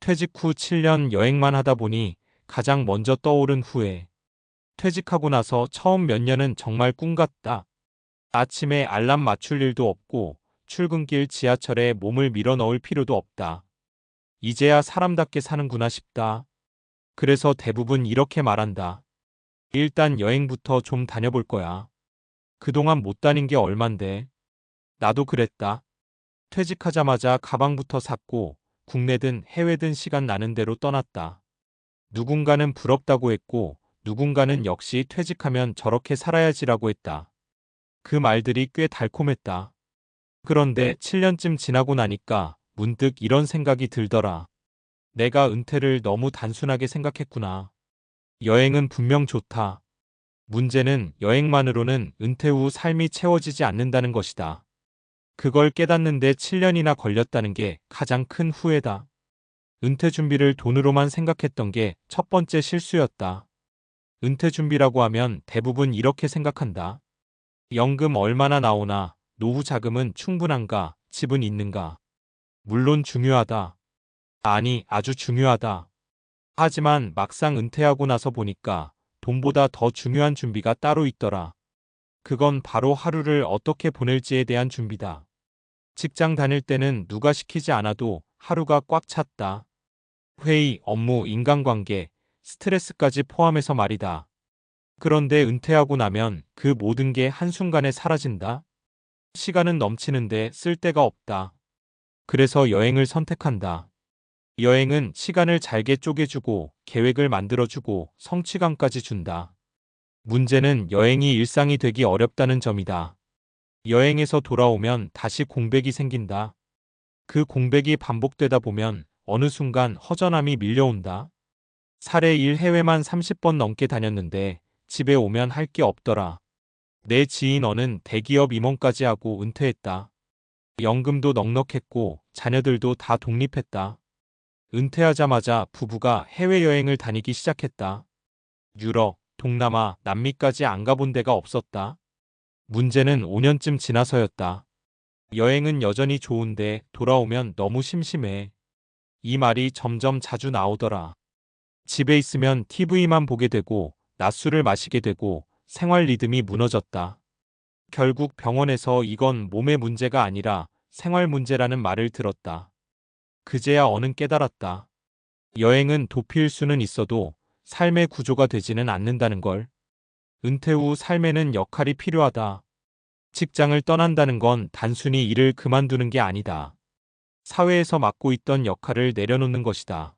퇴직 후 7년 여행만 하다 보니 가장 먼저 떠오른 후회. 퇴직하고 나서 처음 몇 년은 정말 꿈 같다. 아침에 알람 맞출 일도 없고 출근길 지하철에 몸을 밀어 넣을 필요도 없다. 이제야 사람답게 사는구나 싶다. 그래서 대부분 이렇게 말한다. 일단 여행부터 좀 다녀볼 거야. 그동안 못 다닌 게 얼만데. 나도 그랬다. 퇴직하자마자 가방부터 샀고 국내든 해외든 시간 나는 대로 떠났다. 누군가는 부럽다고 했고 누군가는 역시 퇴직하면 저렇게 살아야지라고 했다. 그 말들이 꽤 달콤했다. 그런데 7년쯤 지나고 나니까 문득 이런 생각이 들더라. 내가 은퇴를 너무 단순하게 생각했구나. 여행은 분명 좋다. 문제는 여행만으로는 은퇴 후 삶이 채워지지 않는다는 것이다. 그걸 깨닫는데 7년이나 걸렸다는 게 가장 큰 후회다. 은퇴 준비를 돈으로만 생각했던 게 첫 번째 실수였다. 은퇴 준비라고 하면 대부분 이렇게 생각한다. 연금 얼마나 나오나, 노후 자금은 충분한가, 집은 있는가. 물론 중요하다. 아니, 아주 중요하다. 하지만 막상 은퇴하고 나서 보니까 돈보다 더 중요한 준비가 따로 있더라. 그건 바로 하루를 어떻게 보낼지에 대한 준비다. 직장 다닐 때는 누가 시키지 않아도 하루가 꽉 찼다. 회의, 업무, 인간관계, 스트레스까지 포함해서 말이다. 그런데 은퇴하고 나면 그 모든 게 한순간에 사라진다. 시간은 넘치는데 쓸 데가 없다. 그래서 여행을 선택한다. 여행은 시간을 잘게 쪼개주고 계획을 만들어주고 성취감까지 준다. 문제는 여행이 일상이 되기 어렵다는 점이다. 여행에서 돌아오면 다시 공백이 생긴다. 그 공백이 반복되다 보면 어느 순간 허전함이 밀려온다. 사례 1 해외만 30번 넘게 다녔는데 집에 오면 할 게 없더라. 내 지인 어는 대기업 임원까지 하고 은퇴했다. 연금도 넉넉했고 자녀들도 다 독립했다. 은퇴하자마자 부부가 해외여행을 다니기 시작했다. 유럽, 동남아, 남미까지 안 가본 데가 없었다. 문제는 5년쯤 지나서였다. 여행은 여전히 좋은데 돌아오면 너무 심심해. 이 말이 점점 자주 나오더라. 집에 있으면 TV만 보게 되고 낮술을 마시게 되고 생활 리듬이 무너졌다. 결국 병원에서 이건 몸의 문제가 아니라 생활 문제라는 말을 들었다. 그제야 어는 깨달았다. 여행은 도피일 수는 있어도 삶의 구조가 되지는 않는다는 걸. 은퇴 후 삶에는 역할이 필요하다. 직장을 떠난다는 건 단순히 일을 그만두는 게 아니다. 사회에서 맡고 있던 역할을 내려놓는 것이다.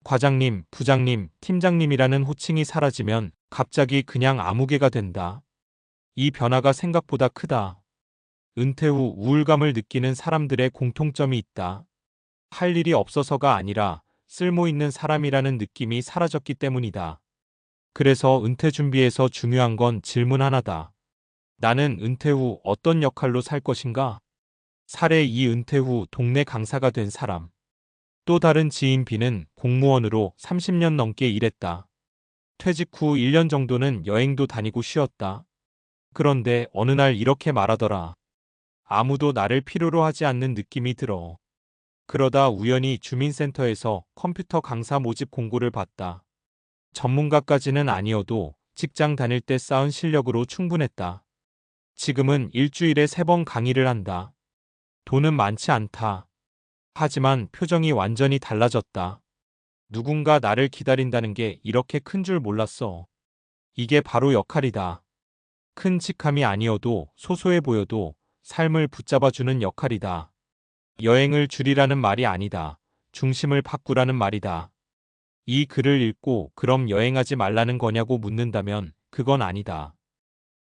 과장님, 부장님, 팀장님이라는 호칭이 사라지면 갑자기 그냥 아무개가 된다. 이 변화가 생각보다 크다. 은퇴 후 우울감을 느끼는 사람들의 공통점이 있다. 할 일이 없어서가 아니라 쓸모 있는 사람이라는 느낌이 사라졌기 때문이다. 그래서 은퇴 준비에서 중요한 건 질문 하나다. 나는 은퇴 후 어떤 역할로 살 것인가? 사례 2 은퇴 후 동네 강사가 된 사람. 또 다른 지인 B는 공무원으로 30년 넘게 일했다. 퇴직 후 1년 정도는 여행도 다니고 쉬었다. 그런데 어느 날 이렇게 말하더라. 아무도 나를 필요로 하지 않는 느낌이 들어. 그러다 우연히 주민센터에서 컴퓨터 강사 모집 공고를 봤다. 전문가까지는 아니어도 직장 다닐 때 쌓은 실력으로 충분했다. 지금은 일주일에 3번 강의를 한다. 돈은 많지 않다. 하지만 표정이 완전히 달라졌다. 누군가 나를 기다린다는 게 이렇게 큰 줄 몰랐어. 이게 바로 역할이다. 큰 직함이 아니어도 소소해 보여도 삶을 붙잡아주는 역할이다. 여행을 줄이라는 말이 아니다. 중심을 바꾸라는 말이다. 이 글을 읽고 그럼 여행하지 말라는 거냐고 묻는다면 그건 아니다.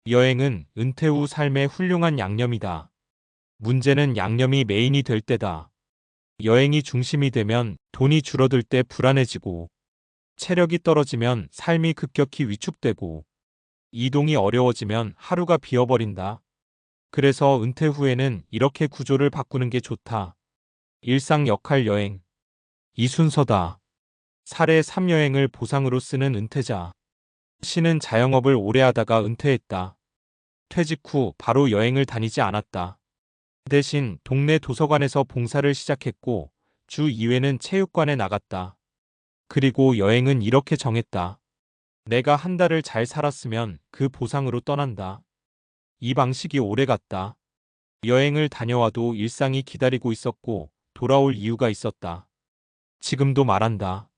여행은 은퇴 후 삶의 훌륭한 양념이다. 문제는 양념이 메인이 될 때다. 여행이 중심이 되면 돈이 줄어들 때 불안해지고 체력이 떨어지면 삶이 급격히 위축되고 이동이 어려워지면 하루가 비어버린다. 그래서 은퇴 후에는 이렇게 구조를 바꾸는 게 좋다. 일상 역할 여행. 이 순서다. 사례 3 여행을 보상으로 쓰는 은퇴자. C는 자영업을 오래 하다가 은퇴했다. 퇴직 후 바로 여행을 다니지 않았다. 대신 동네 도서관에서 봉사를 시작했고 주 2회는 체육관에 나갔다. 그리고 여행은 이렇게 정했다. 내가 한 달을 잘 살았으면 그 보상으로 떠난다. 이 방식이 오래 갔다. 여행을 다녀와도 일상이 기다리고 있었고 돌아올 이유가 있었다. 지금도 말한다.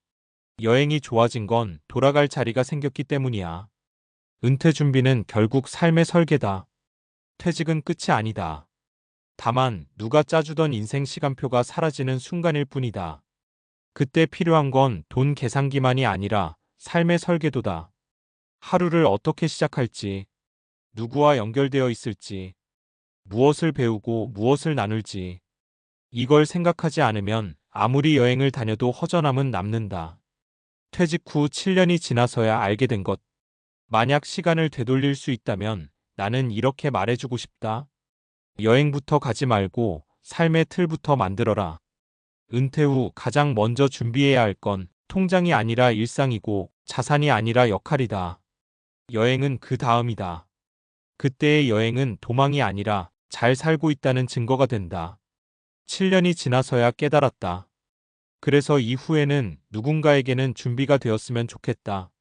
여행이 좋아진 건 돌아갈 자리가 생겼기 때문이야. 은퇴 준비는 결국 삶의 설계다. 퇴직은 끝이 아니다. 다만 누가 짜주던 인생 시간표가 사라지는 순간일 뿐이다. 그때 필요한 건 돈 계산기만이 아니라 삶의 설계도다. 하루를 어떻게 시작할지, 누구와 연결되어 있을지, 무엇을 배우고 무엇을 나눌지. 이걸 생각하지 않으면 아무리 여행을 다녀도 허전함은 남는다. 퇴직 후 7년이 지나서야 알게 된 것. 만약 시간을 되돌릴 수 있다면 나는 이렇게 말해주고 싶다. 여행부터 가지 말고 삶의 틀부터 만들어라. 은퇴 후 가장 먼저 준비해야 할 건 통장이 아니라 일상이고 자산이 아니라 역할이다. 여행은 그 다음이다. 그때의 여행은 도망이 아니라 잘 살고 있다는 증거가 된다. 7년이 지나서야 깨달았다. 그래서 이후에는 누군가에게는 준비가 되었으면 좋겠다.